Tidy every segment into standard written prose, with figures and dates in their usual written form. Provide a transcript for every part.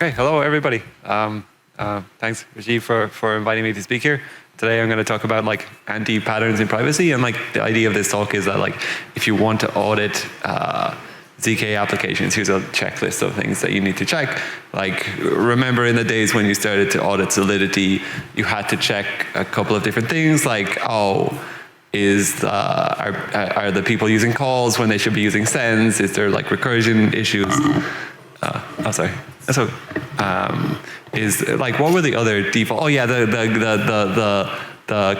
Okay, hello everybody. Thanks, Rajiv, for inviting me to speak here. Today I'm going to talk about like anti-patterns in privacy, and like the idea of this talk is that like if you want to audit ZK applications, here's a checklist of things that you need to check. Like remember in the days when you started to audit Solidity, you had to check a couple of different things like, oh, are the people using calls when they should be using sends? Is there like recursion issues? Is like, what were the other default? Oh yeah, the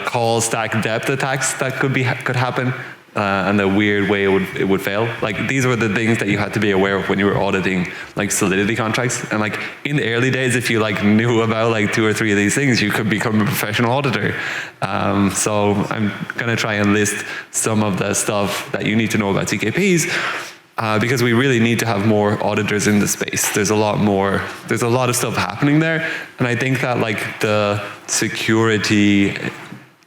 call stack depth attacks that could happen, and the weird way it would fail. Like these were the things that you had to be aware of when you were auditing like Solidity contracts. And like in the early days, if you like knew about like 2 or 3 of these things, you could become a professional auditor. So I'm gonna try and list some of the stuff that you need to know about ZKPs. Because we really need to have more auditors in the space. There's a lot of stuff happening there. And I think that like the security,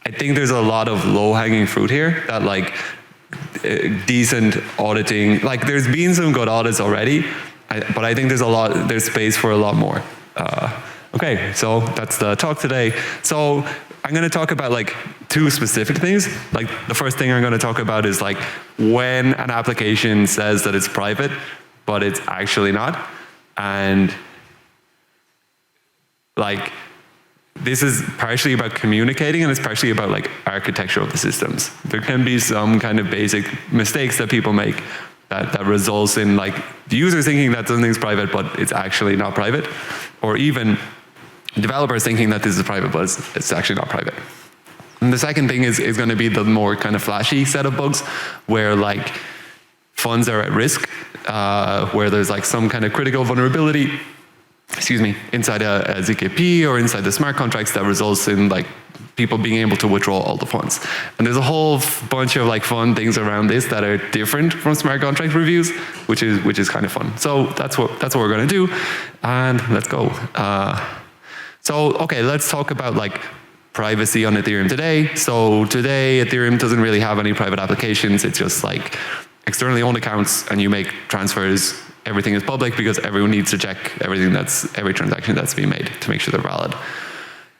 I think there's a lot of low-hanging fruit here that like decent auditing, like there's been some good audits already, but I think there's space for a lot more. Okay, so that's the talk today. So I'm going to talk about like 2 specific things. Like the first thing I'm going to talk about is like when an application says that it's private, but it's actually not. And like this is partially about communicating, and it's partially about like architecture of the systems. There can be some kind of basic mistakes that people make that results in like the users thinking that something's private, but it's actually not private, or even developers thinking that this is private, but it's actually not private. And the second thing is going to be the more kind of flashy set of bugs where like funds are at risk, where there's like some kind of critical vulnerability, inside a ZKP or inside the smart contracts that results in like people being able to withdraw all the funds. And there's a whole bunch of like fun things around this that are different from smart contract reviews, which is kind of fun. So that's what we're going to do, and let's go. So, okay, let's talk about like privacy on Ethereum today. So today, Ethereum doesn't really have any private applications. It's just like externally owned accounts, and you make transfers. Everything is public because everyone needs to check every transaction that's being made to make sure they're valid.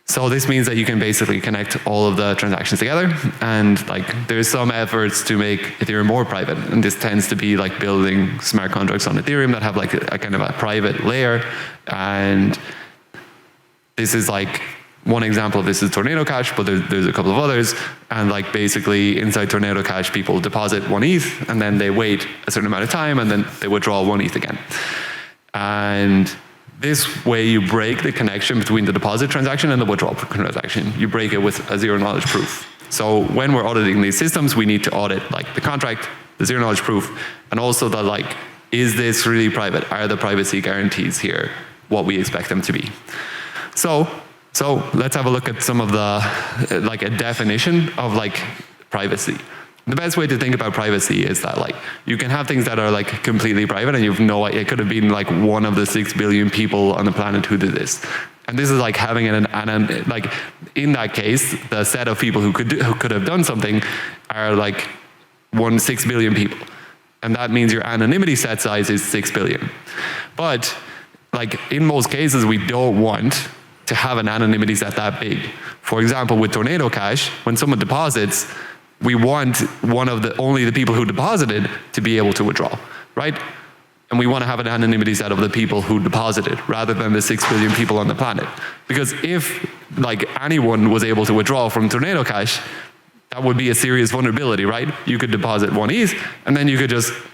So this means that you can basically connect all of the transactions together, and like there's some efforts to make Ethereum more private, and this tends to be like building smart contracts on Ethereum that have like a kind of a private layer. And this is like one example of this is Tornado Cash, but there's a couple of others. And like basically inside Tornado Cash, people deposit 1 ETH, and then they wait a certain amount of time, and then they withdraw 1 ETH again. And this way you break the connection between the deposit transaction and the withdrawal transaction. You break it with a zero knowledge proof. So when we're auditing these systems, we need to audit like the contract, the zero knowledge proof, and also the like, is this really private? Are the privacy guarantees here what we expect them to be? So let's have a look at some of the, like a definition of like privacy. The best way to think about privacy is that like, you can have things that are like completely private, and you've no idea, it could have been like one of the 6 billion people on the planet who did this. And this is like having like in that case, the set of people who could have done something are like 6 billion people. And that means your anonymity set size is 6 billion. But like in most cases, we don't want to have an anonymity set that big. For example, with Tornado Cash, when someone deposits, we want only the people who deposited to be able to withdraw, right? And we want to have an anonymity set of the people who deposited rather than the 6 billion people on the planet. Because if like anyone was able to withdraw from Tornado Cash, that would be a serious vulnerability, right? You could deposit 1 ETH, and then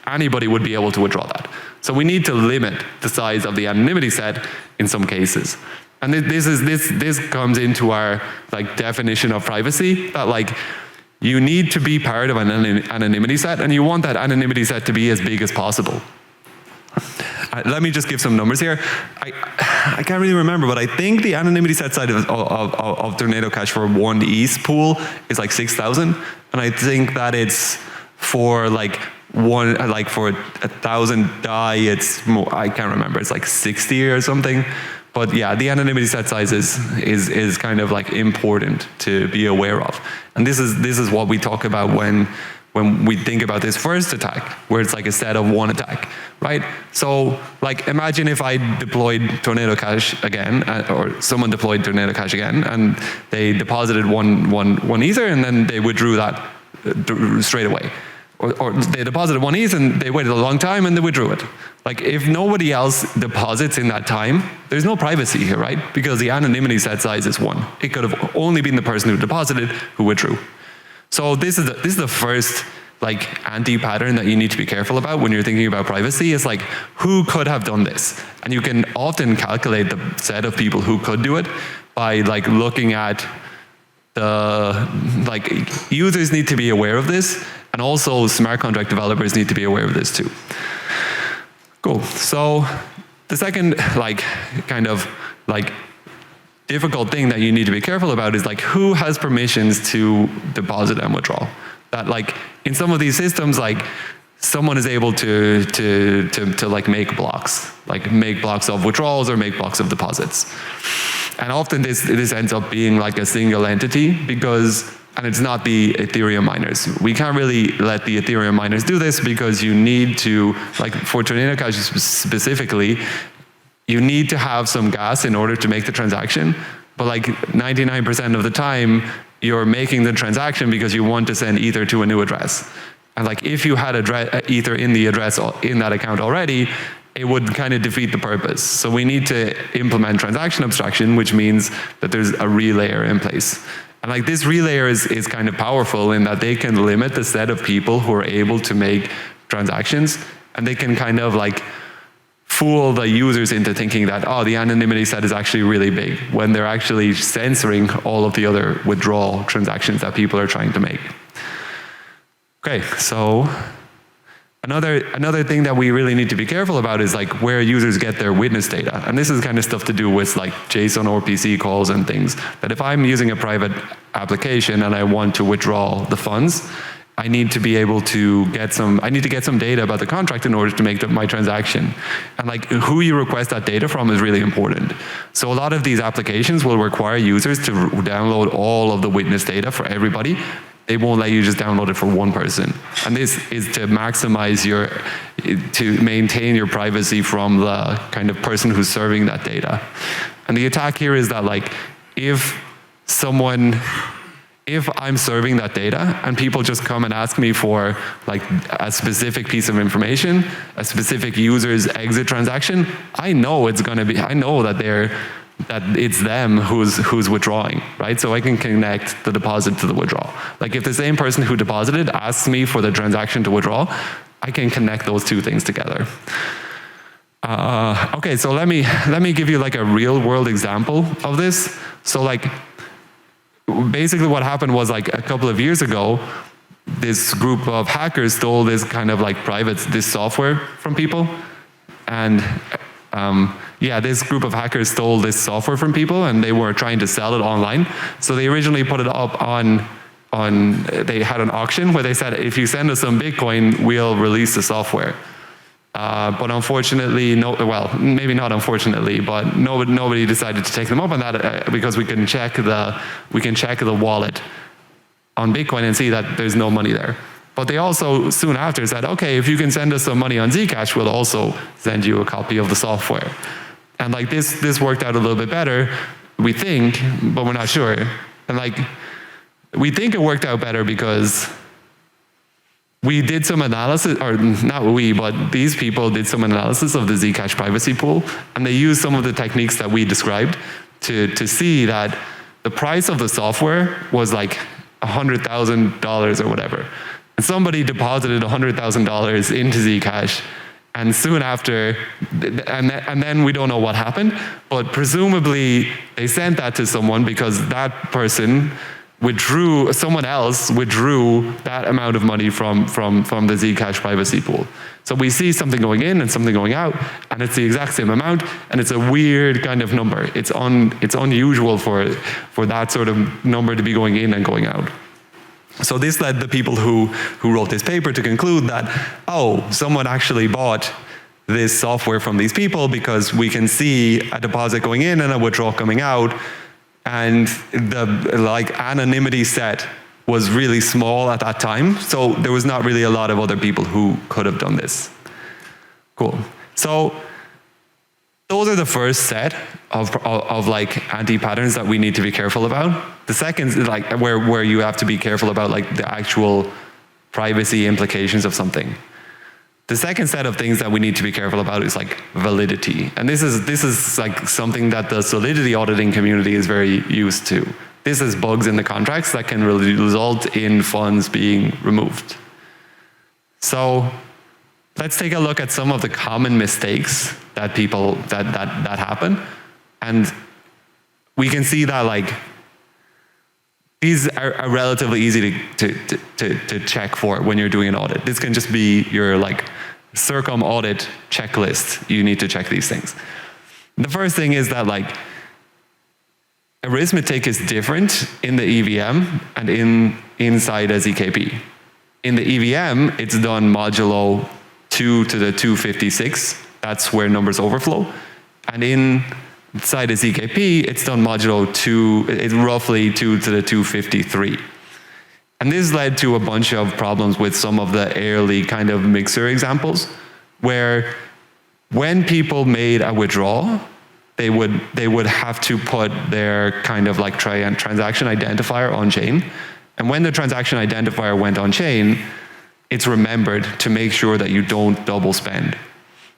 anybody would be able to withdraw that. So we need to limit the size of the anonymity set in some cases. And this comes into our like definition of privacy, that like you need to be part of an anonymity set, and you want that anonymity set to be as big as possible. Let me just give some numbers here. I can't really remember, but I think the anonymity set size of Tornado Cash for 1 ETH pool is like 6,000, and I think that it's for like for 1,000 DAI, it's more, I can't remember, it's like 60 or something. But yeah, the anonymity set size is kind of like important to be aware of. And this is what we talk about when when we think about this first attack, where it's like a set of one attack, right? So like imagine if I deployed Tornado Cash again, or someone deployed Tornado Cash again, and they deposited one Ether, and then they withdrew that straight away. Or they deposited one ETH and they waited a long time and they withdrew it. Like if nobody else deposits in that time, there's no privacy here, right? Because the anonymity set size is 1. It could have only been the person who deposited who withdrew. So this is the first like anti-pattern that you need to be careful about when you're thinking about privacy. Is like, who could have done this? And you can often calculate the set of people who could do it by like looking at like users need to be aware of this, and also smart contract developers need to be aware of this too. Cool. So the second like kind of like difficult thing that you need to be careful about is like who has permissions to deposit and withdraw. That like in some of these systems, like someone is able to like make blocks of withdrawals or make blocks of deposits. And often this ends up being like a single entity and it's not the Ethereum miners. We can't really let the Ethereum miners do this because you need to, like for Tornado Cash specifically, you need to have some gas in order to make the transaction. But like 99% of the time, you're making the transaction because you want to send Ether to a new address. And like if you had Ether in the address in that account already, it would kind of defeat the purpose. So we need to implement transaction abstraction, which means that there's a relayer in place. And like this relayer is kind of powerful in that they can limit the set of people who are able to make transactions, and they can kind of like fool the users into thinking that, oh, the anonymity set is actually really big, when they're actually censoring all of the other withdrawal transactions that people are trying to make. Okay, so another thing that we really need to be careful about is like where users get their witness data. And this is kind of stuff to do with like JSON or RPC calls and things. That if I'm using a private application and I want to withdraw the funds, I need to be able to get some data about the contract in order to make my transaction. And like who you request that data from is really important. So a lot of these applications will require users to download all of the witness data for everybody. They won't let you just download it for one person. And this is to maximize to maintain your privacy from the kind of person who's serving that data. And the attack here is that like, if I'm serving that data and people just come and ask me for like a specific piece of information, a specific user's exit transaction, I know that it's them who's withdrawing, right? So I can connect the deposit to the withdrawal. Like if the same person who deposited asks me for the transaction to withdraw, I can connect those two things together. Okay, so let me give you like a real world example of this. So like basically what happened was like a couple of years ago, this group of hackers stole this kind of like this software from people. And this group of hackers stole this software from people and they were trying to sell it online. So they originally put it up they had an auction where they said, if you send us some Bitcoin, we'll release the software. But unfortunately, maybe not unfortunately, but nobody decided to take them up on that because we can check the wallet on Bitcoin and see that there's no money there. But they also soon after said, okay, if you can send us some money on Zcash, we'll also send you a copy of the software. And like this worked out a little bit better, we think, but we're not sure. And like, we think it worked out better because we did some analysis, or not we, but these people did some analysis of the Zcash privacy pool, and they used some of the techniques that we described to see that the price of the software was like $100,000 or whatever. And somebody deposited $100,000 into Zcash, and soon after, and then we don't know what happened, but presumably they sent that to someone because that person someone else withdrew that amount of money from the Zcash privacy pool. So we see something going in and something going out, and it's the exact same amount, and it's a weird kind of number. It's unusual for that sort of number to be going in and going out. So this led the people who wrote this paper to conclude that, oh, someone actually bought this software from these people because we can see a deposit going in and a withdrawal coming out, and the like anonymity set was really small at that time, so there was not really a lot of other people who could have done this. Cool. So those are the first set of like anti-patterns that we need to be careful about. The second is like where you have to be careful about like the actual privacy implications of something. The second set of things that we need to be careful about is like validity. And this is like something that the solidity auditing community is very used to. This is bugs in the contracts that can result in funds being removed. So let's take a look at some of the common mistakes that people that happen. And we can see that like these are relatively easy to check for when you're doing an audit. This can just be your like Circum audit checklist. You need to check these things. The first thing is that like arithmetic is different in the EVM and inside a ZKP. In the EVM, it's done modulo 2 to the 256. That's where numbers overflow. And inside a ZKP, it's done modulo 2, it's roughly 2 to the 253. And this led to a bunch of problems with some of the early kind of mixer examples, where when people made a withdrawal, they would have to put their kind of like transaction identifier on chain. And when the transaction identifier went on chain, it's remembered to make sure that you don't double spend.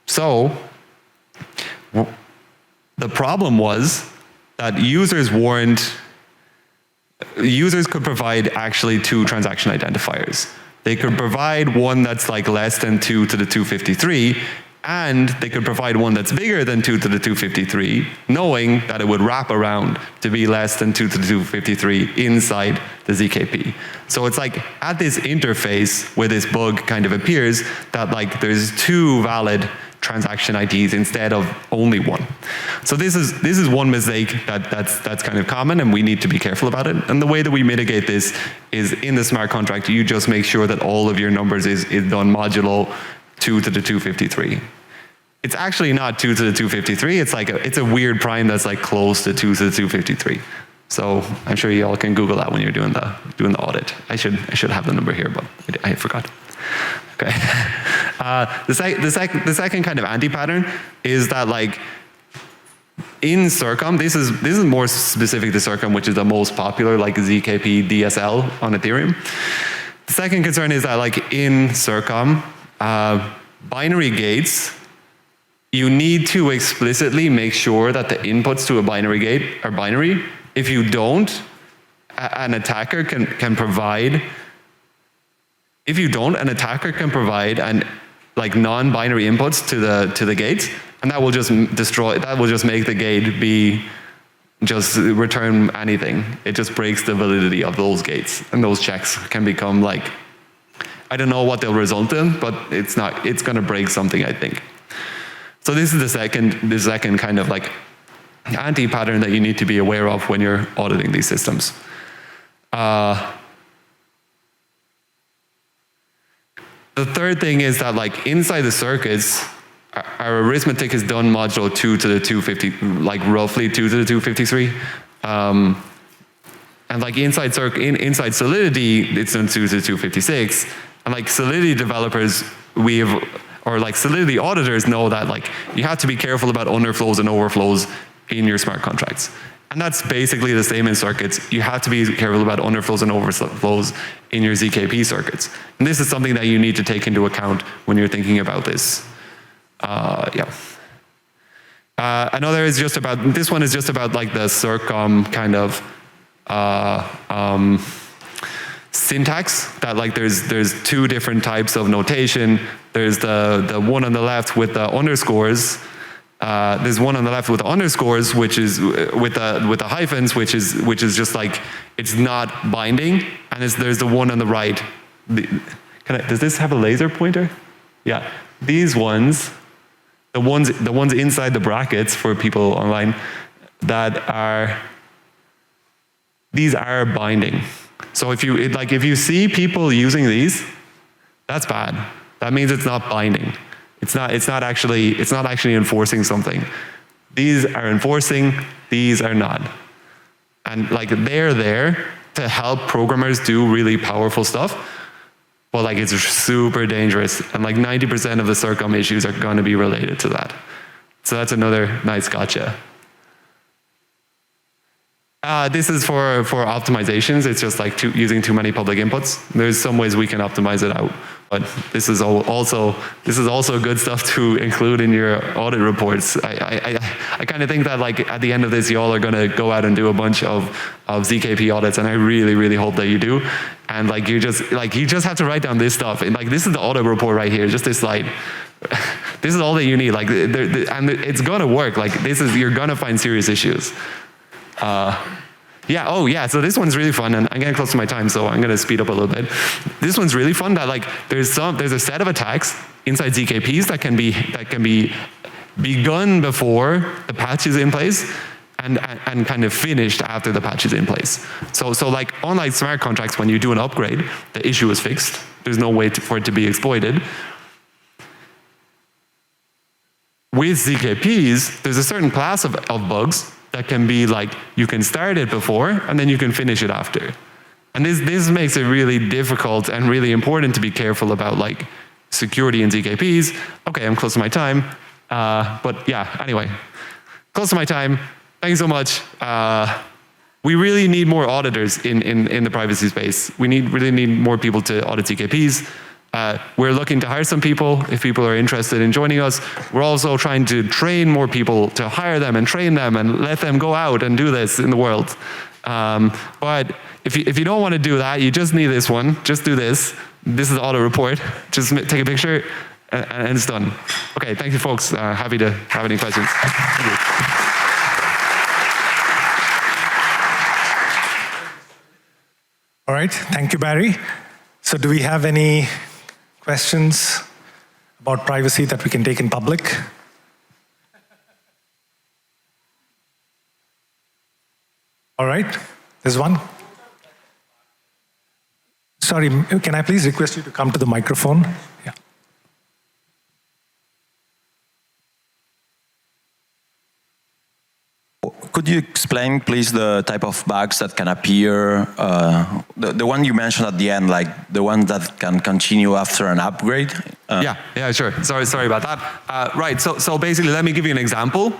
So the problem was that users could provide actually two transaction identifiers. They could provide one that's like less than 2 to the 253, and they could provide one that's bigger than 2 to the 253, knowing that it would wrap around to be less than 2 to the 253 inside the ZKP. So it's like at this interface where this bug kind of appears that like there's two valid transaction IDs instead of only one. So this is one mistake that's kind of common, and we need to be careful about it. And the way that we mitigate this is in the smart contract, you just make sure that all of your numbers is done modulo 2 to the 253. It's actually not 2 to the 253. It's a weird prime that's like close to 2 to the 253. So I'm sure you all can Google that when you're doing the audit. I should have the number here, but I forgot. Okay. The second kind of anti-pattern is that like in Circum, this is more specific to Circum, which is the most popular like ZKP DSL on Ethereum. The second concern is that like in Circum, binary gates, you need to explicitly make sure that the inputs to a binary gate are binary. If you don't, an attacker can provide. If you don't, an attacker can provide like non-binary inputs to the gates, and that will just destroy. That will just make the gate be just return anything. It just breaks the validity of those gates, and those checks can become like, I don't know what they'll result in, but it's going to break something, I think. So this is the second kind of like anti-pattern that you need to be aware of when you're auditing these systems. The third thing is that like inside the circuits, our arithmetic is done modulo 2 to the 250, like roughly 2 to the 253. And like inside Solidity, it's done 2 to the 256. And like Solidity developers, or like Solidity auditors know that like you have to be careful about underflows and overflows in your smart contracts. And that's basically the same in circuits. You have to be careful about underflows and overflows in your ZKP circuits. And this is something that you need to take into account when you're thinking about this. Another is just about, this one is just about like the Circum kind of syntax, that like there's two different types of notation. There's the one on the left with the underscores. There's one on the left with the underscores, which is with the hyphens, which is just like it's not binding, and there's the one on the right. Does this have a laser pointer? Yeah, these ones, the ones inside the brackets for people online, these are binding. So if you see people using these, that's bad. That means it's not binding. It's not actually enforcing something. These are enforcing, these are not. And like they're there to help programmers do really powerful stuff, but like it's super dangerous, and like 90% of the circum issues are going to be related to that. So that's another nice gotcha. This is for optimizations. It's just like using too many public inputs. There's some ways we can optimize it out, but this is also good stuff to include in your audit reports. I kind of think that like at the end of this, y'all are going to go out and do a bunch of ZKP audits, and I really, really hope that you do. And like you just have to write down this stuff. And like this is the audit report right here, just this slide. This is all that you need. Like, and it's going to work. Like you're going to find serious issues. So this one's really fun, and I'm getting close to my time, so I'm going to speed up a little bit. This one's really fun. That like there's a set of attacks inside ZKPs that can be begun before the patch is in place, and kind of finished after the patch is in place. So like unlike smart contracts, when you do an upgrade, the issue is fixed. There's no way for it to be exploited. With ZKPs, there's a certain class of bugs that can be like, you can start it before, and then you can finish it after. And this makes it really difficult and really important to be careful about like security in ZKPs. Okay, I'm close to my time. But yeah, anyway, close to my time. Thank you so much. We really need more auditors in the privacy space. We really need more people to audit ZKPs. We're looking to hire some people if people are interested in joining us. We're also trying to train more people, to hire them and train them and let them go out and do this in the world. But if you don't want to do that, you just need this one. Just do this. This is the audit report. Just take a picture and it's done. Okay, thank you folks. Happy to have any questions. Thank you. All right, thank you, Barry. So do we have any questions about privacy that we can take in public? All right, there's one. Sorry, can I please request you to come to the microphone? Yeah. Could you explain, please, the type of bugs that can appear? The one you mentioned at the end, like the one that can continue after an upgrade? Yeah, sure. Sorry about that. Right, so basically, let me give you an example.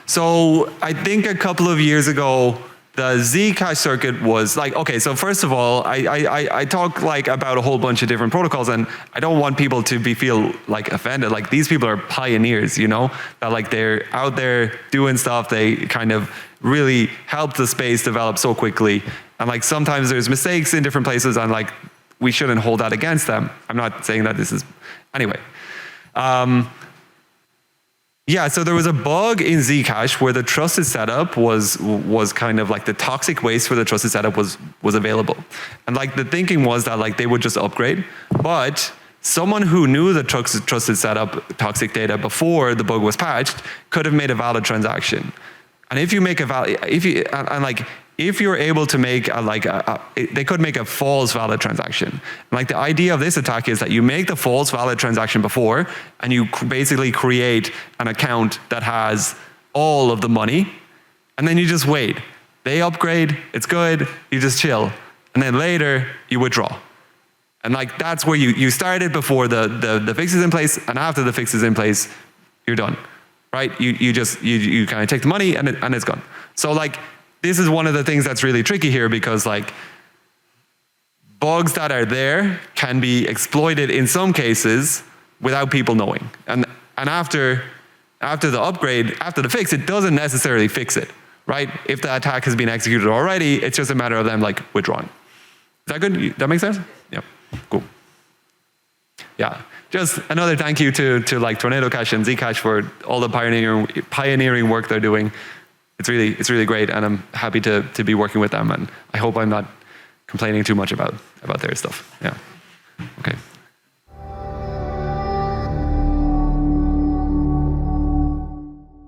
So I think a couple of years ago, the Zcash circuit was like, okay, so first of all, I talk like about a whole bunch of different protocols, and I don't want people to feel like offended. Like these people are pioneers, you know, that like they're out there doing stuff. They kind of really help the space develop so quickly. And like sometimes there's mistakes in different places, and like we shouldn't hold that against them. I'm not saying that this is, anyway. Yeah, so there was a bug in Zcash where the trusted setup was kind of like the toxic waste for the trusted setup was available. And like the thinking was that like they would just upgrade, but someone who knew the trusted setup toxic data before the bug was patched could have made a valid transaction. And if you make a if you're able to make they could make a false valid transaction. And like the idea of this attack is that you make the false valid transaction before, and you basically create an account that has all of the money, and then you just wait. They upgrade, it's good, you just chill. And then later, you withdraw. And like that's where you started before the fix is in place, and after the fix is in place, you're done. Right? You kind of take the money and it's gone. So like, this is one of the things that's really tricky here, because like bugs that are there can be exploited in some cases without people knowing. And after the upgrade, after the fix, it doesn't necessarily fix it, right? If the attack has been executed already, it's just a matter of them like withdrawing. Is that good? That makes sense? Yeah, cool. Yeah, just another thank you to like Tornado Cash and Zcash for all the pioneering work they're doing. It's really great, and I'm happy to be working with them, and I hope I'm not complaining too much about their stuff. Yeah. Okay.